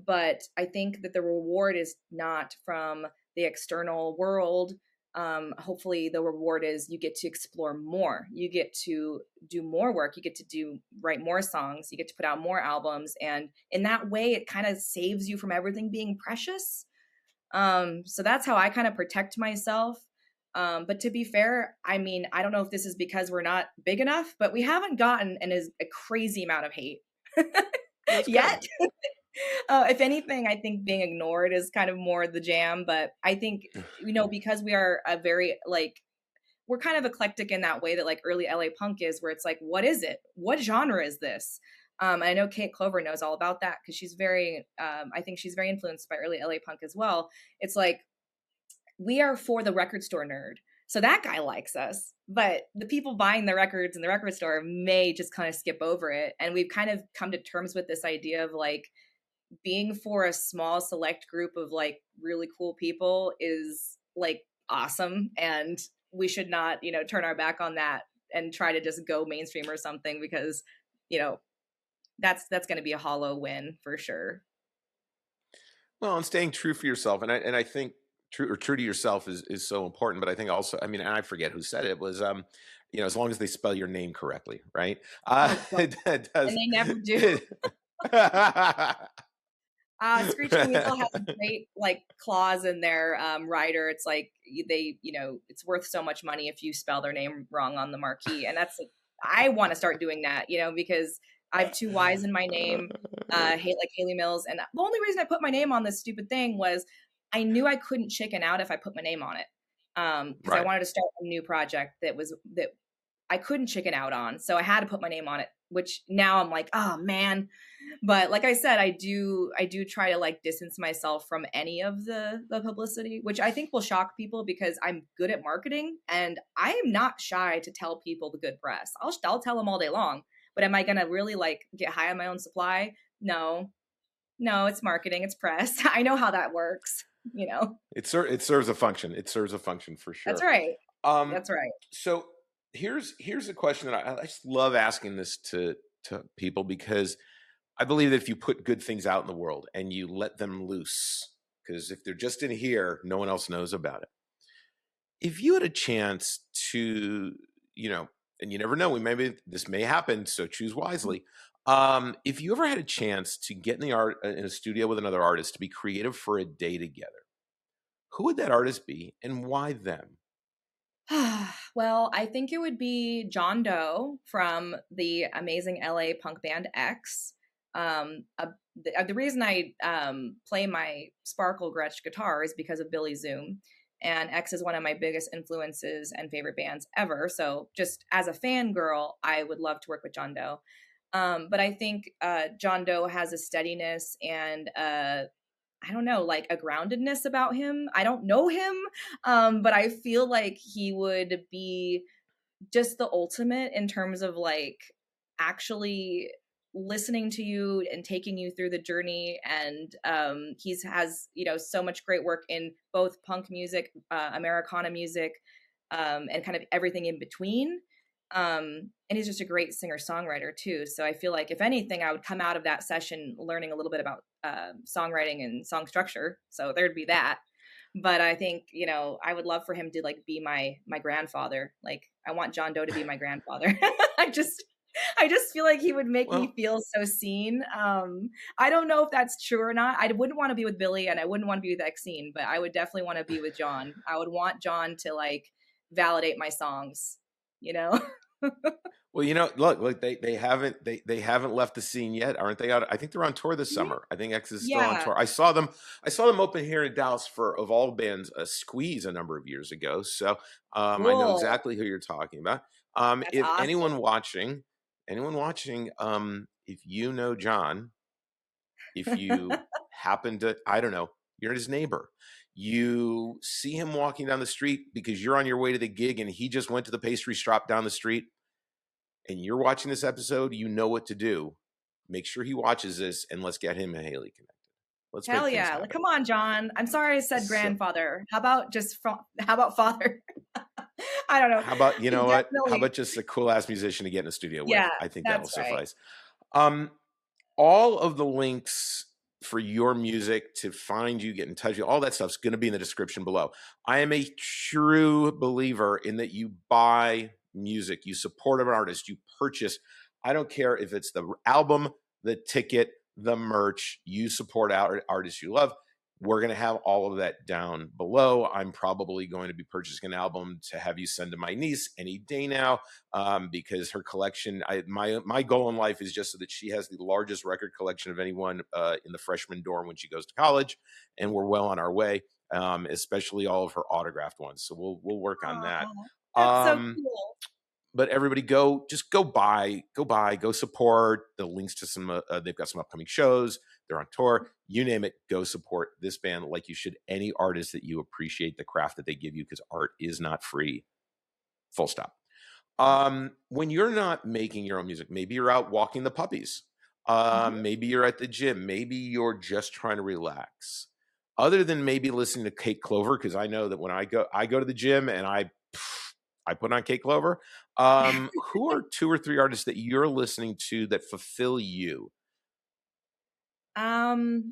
[SPEAKER 1] But I think that the reward is not from the external world. Hopefully the reward is you get to explore more. You get to do more work. You get to write more songs. You get to put out more albums. And in that way, it kind of saves you from everything being precious. So that's how I kind of protect myself. But to be fair, I mean, I don't know if this is because we're not big enough, but we haven't gotten a crazy amount of hate yet. If anything, I think being ignored is kind of more the jam. But I think, because we are a very, like, we're kind of eclectic in that way that like early LA punk is, where it's like, what is it? What genre is this? I know Kate Clover knows all about that because she's very, I think she's very influenced by early LA punk as well. It's like, we are for the record store nerd. So that guy likes us, but the people buying the records in the record store may just kind of skip over it. And we've kind of come to terms with this idea of like being for a small select group of like really cool people is like awesome. And we should not, turn our back on that and try to just go mainstream or something, because, that's going to be a hollow win for sure.
[SPEAKER 6] Well, and staying true for yourself. And I think true to yourself is so important. But I think also, I mean, and I forget who said it, was, as long as they spell your name correctly, right? It does.
[SPEAKER 1] And they never do. Screeching Weasel has a great like clause in their rider. It's like they, it's worth so much money if you spell their name wrong on the marquee. And that's, I want to start doing that, because I have two Y's in my name, like Hayley Mills. And the only reason I put my name on this stupid thing was I knew I couldn't chicken out if I put my name on it. Because I wanted to start a new project that I couldn't chicken out on. So I had to put my name on it, which now I'm like, oh man. But like I said, I do try to like distance myself from any of the publicity, which I think will shock people because I'm good at marketing and I am not shy to tell people the good press. I'll tell them all day long. But am I going to really like get high on my own supply? No, it's marketing. It's press. I know how that works,
[SPEAKER 6] It serves a function. It serves a function for sure.
[SPEAKER 1] That's right. That's right.
[SPEAKER 6] So here's a question that I just love asking this to people, because I believe that if you put good things out in the world and you let them loose, because if they're just in here, no one else knows about it. If you had a chance to, and you never know, maybe this may happen, so choose wisely. If you ever had a chance to get in a studio with another artist to be creative for a day together, who would that artist be and why them?
[SPEAKER 1] Well, I think it would be John Doe from the amazing LA punk band X. The reason I play my Sparkle Gretsch guitar is because of Billy Zoom. and X is one of my biggest influences and favorite bands ever. So just as a fangirl, I would love to work with John Doe. But I think John Doe has a steadiness and I don't know, like a groundedness about him. I don't know him, but I feel like he would be just the ultimate in terms of like actually listening to you and taking you through the journey. And he's has, you know, so much great work in both punk music, Americana music, and kind of everything in between. And he's just a great singer-songwriter too. So I feel like if anything, I would come out of that session learning a little bit about songwriting and song structure. So there'd be that. But I think, you know, I would love for him to like be my grandfather. Like I want John Doe to be my grandfather. I just feel like he would make me feel so seen. I don't know if that's true or not. I wouldn't want to be with Billy and I wouldn't want to be with Exene, but I would definitely want to be with John. I would want John to like validate my songs, you know?
[SPEAKER 6] Well, you know, look, they haven't left the scene yet, aren't they? Out, I think they're on tour this summer. I think X is still on tour. I saw them open here in Dallas for, of all bands, a Squeeze a number of years ago. So I know exactly who you're talking about. If
[SPEAKER 1] awesome.
[SPEAKER 6] anyone watching, if you know John, if you happen to, I don't know, you're his neighbor. You see him walking down the street because you're on your way to the gig and he just went to the pastry shop down the street and you're watching this episode, you know what to do. Make sure he watches this and let's get him and Hayley connected. Let's
[SPEAKER 1] Hell yeah. Like, come on, John. I'm sorry I said grandfather. How about father? I don't know.
[SPEAKER 6] How about, you know what? How about just a cool ass musician to get in the studio with? I think that will suffice. All of the links for your music, to find you, get in touch with you, all that stuff's going to be in the description below. I am a true believer in that you buy music, you support an artist, you purchase. I don't care if it's the album, the ticket, the merch, you support artists you love. We're going to have all of that down below. I'm probably going to be purchasing an album to have you send to my niece any day now, because her collection, my goal in life is just so that she has the largest record collection of anyone in the freshman dorm when she goes to college, and we're well on our way, especially all of her autographed ones. So we'll work on that.
[SPEAKER 1] That's so cool.
[SPEAKER 6] But everybody go support. The links to some, they've got some upcoming shows. They're on tour, you name it, go support this band like you should any artist that you appreciate the craft that they give you, because art is not free. Full stop. When you're not making your own music, maybe you're out walking the puppies. Maybe you're at the gym. Maybe you're just trying to relax. Other than maybe listening to Kate Clover, because I know that when I go to the gym and I put on Kate Clover. Who are 2 or 3 artists that you're listening to that fulfill you?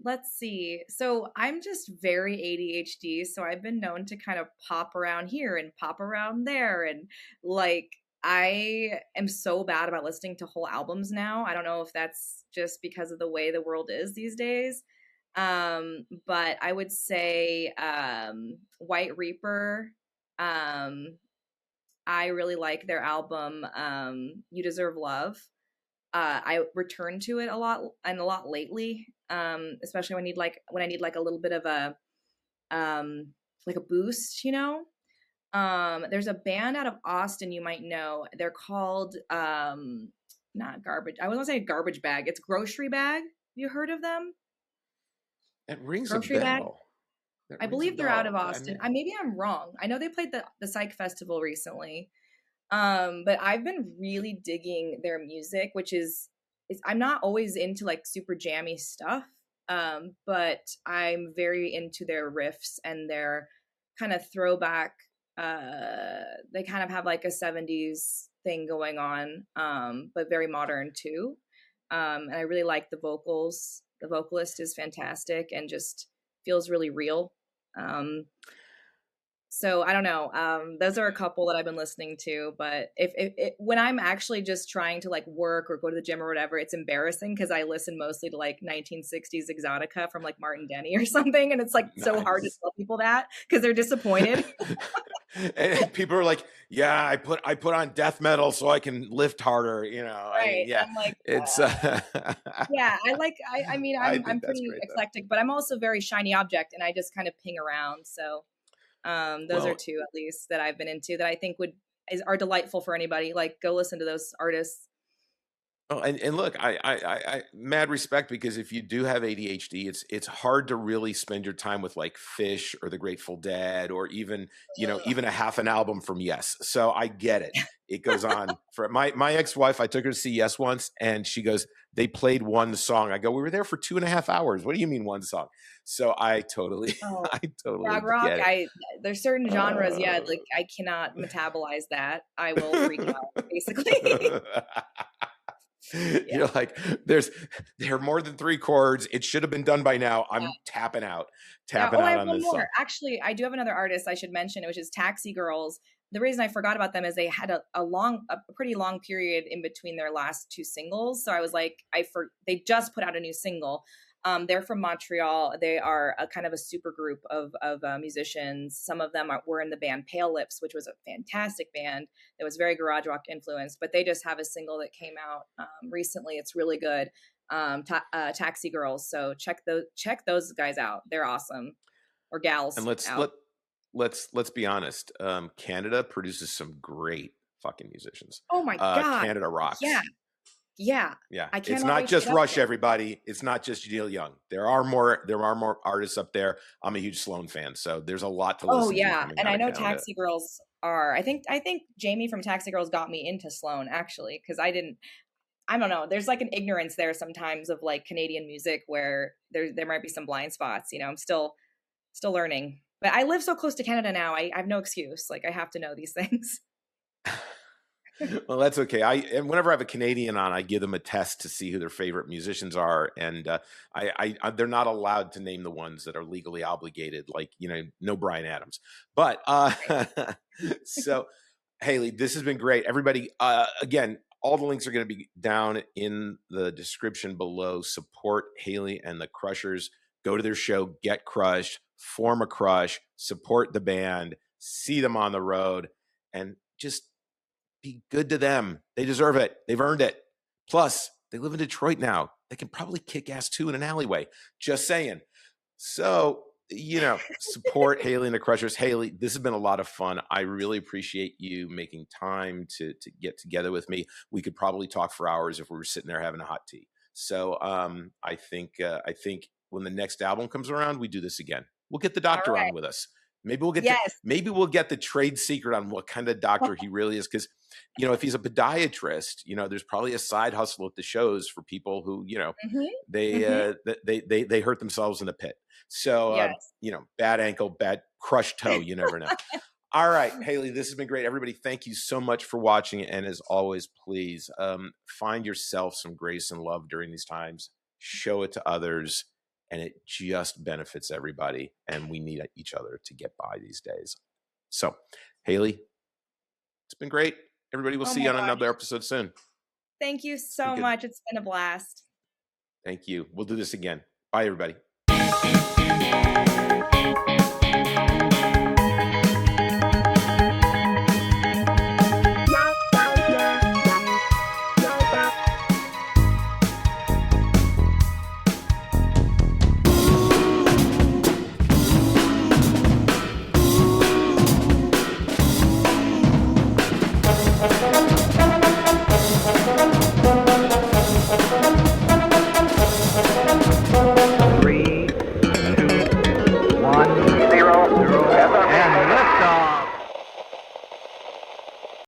[SPEAKER 1] Let's see. So I'm just very ADHD. So I've been known to kind of pop around here and pop around there. And like, I am so bad about listening to whole albums now. I don't know if that's just because of the way the world is these days. But I would say, White Reaper, I really like their album, You Deserve Love. I return to it a lot lately, especially when I need like a little bit of a like a boost, you know. There's a band out of Austin you might know. They're called not Garbage. I was gonna say Garbage Bag. It's Grocery Bag. Have you heard of them?
[SPEAKER 6] It rings
[SPEAKER 1] Grocery
[SPEAKER 6] a bell.
[SPEAKER 1] Bag? I believe they're out of Austin. Maybe I'm wrong. I know they played the Psych Festival recently. But I've been really digging their music, which is I'm not always into like super jammy stuff. But I'm very into their riffs and their kind of throwback. They kind of have like a 70s thing going on, but very modern too. And I really like the vocals. The vocalist is fantastic and just feels really real. So I don't know. Those are a couple that I've been listening to, but if when I'm actually just trying to like work or go to the gym or whatever, it's embarrassing because I listen mostly to like 1960s exotica from like Martin Denny or something, and it's like so hard to tell people that because they're disappointed.
[SPEAKER 6] And people are like, "Yeah, I put on death metal so I can lift harder," you know.
[SPEAKER 1] Right?
[SPEAKER 6] Yeah,
[SPEAKER 1] I'm like,
[SPEAKER 6] it's
[SPEAKER 1] yeah. I mean, I'm pretty eclectic, but I'm also very shiny object, and I just kind of ping around. So. Those are
[SPEAKER 6] Well,
[SPEAKER 1] two at least that I've been into that I think are delightful for anybody. Like, go listen to those artists.
[SPEAKER 6] oh, and look, I mad respect, because if you do have ADHD, it's hard to really spend your time with like Fish or the Grateful Dead, or even, even a half an album from Yes. So I get it. It goes on for my ex-wife. I took her to see Yes once, and she goes, they played one song. I go, we were there for 2.5 hours. What do you mean one song? So I totally,
[SPEAKER 1] Oh,
[SPEAKER 6] I totally
[SPEAKER 1] prog rock.
[SPEAKER 6] get it.
[SPEAKER 1] There's certain genres, yeah, like I cannot metabolize that. I will freak out, basically. Yeah.
[SPEAKER 6] You're like, there are more than 3 chords. It should have been done by now. I'm tapping out
[SPEAKER 1] Yeah. Oh, I have
[SPEAKER 6] on
[SPEAKER 1] one
[SPEAKER 6] this
[SPEAKER 1] more.
[SPEAKER 6] song.
[SPEAKER 1] Actually, I do have another artist I should mention, which is Taxi Girls. The reason I forgot about them is they had a pretty long period in between their last 2 singles. So I was like, they just put out a new single. They're from Montreal. They are a kind of a super group of musicians. Some of them were in the band Pale Lips, which was a fantastic band. It was very garage rock influenced, but they just have a single that came out recently. It's really good. Taxi Girls. So check those guys out. They're awesome. Or gals.
[SPEAKER 6] And let's be honest. Canada produces some great fucking musicians.
[SPEAKER 1] Oh my God.
[SPEAKER 6] Canada rocks.
[SPEAKER 1] Yeah. Yeah.
[SPEAKER 6] It's not just Rush, everybody. It's not just Neil Young. There are more artists up there. I'm a huge Sloan fan, so there's a lot to listen to.
[SPEAKER 1] Oh yeah, and I know
[SPEAKER 6] Canada.
[SPEAKER 1] Taxi Girls are. I think Jamie from Taxi Girls got me into Sloan, actually, because I don't know. There's like an ignorance there sometimes of like Canadian music where there might be some blind spots. I'm still learning, but I live so close to Canada now. I have no excuse. Like, I have to know these things.
[SPEAKER 6] Well, that's okay. And whenever I have a Canadian on, I give them a test to see who their favorite musicians are, and they're not allowed to name the ones that are legally obligated, like no Bryan Adams. But so, Hayley, this has been great. Everybody, again, all the links are going to be down in the description below. Support Hayley and the Crushers. Go to their show, get crushed, form a crush, support the band, see them on the road, and just be good to them. They deserve it. They've earned it. Plus, they live in Detroit now. They can probably kick ass too in an alleyway. Just saying. So, support Hayley and the Crushers. Hayley, this has been a lot of fun. I really appreciate you making time to get together with me. We could probably talk for hours if we were sitting there having a hot tea. So, I think when the next album comes around, we do this again. We'll get the doctor on with us. Maybe we'll get the trade secret on what kind of doctor he really is. Because, if he's a podiatrist, there's probably a side hustle at the shows for people who, they hurt themselves in the pit. So, bad ankle, bad crushed toe, you never know. All right, Hayley, this has been great. Everybody, thank you so much for watching. And as always, please find yourself some grace and love during these times. Show it to others. And it just benefits everybody. And we need each other to get by these days. So, Hayley, it's been great. Everybody, we'll see you on another episode soon.
[SPEAKER 1] Thank you so much. It's been a blast.
[SPEAKER 6] Thank you. We'll do this again. Bye, everybody.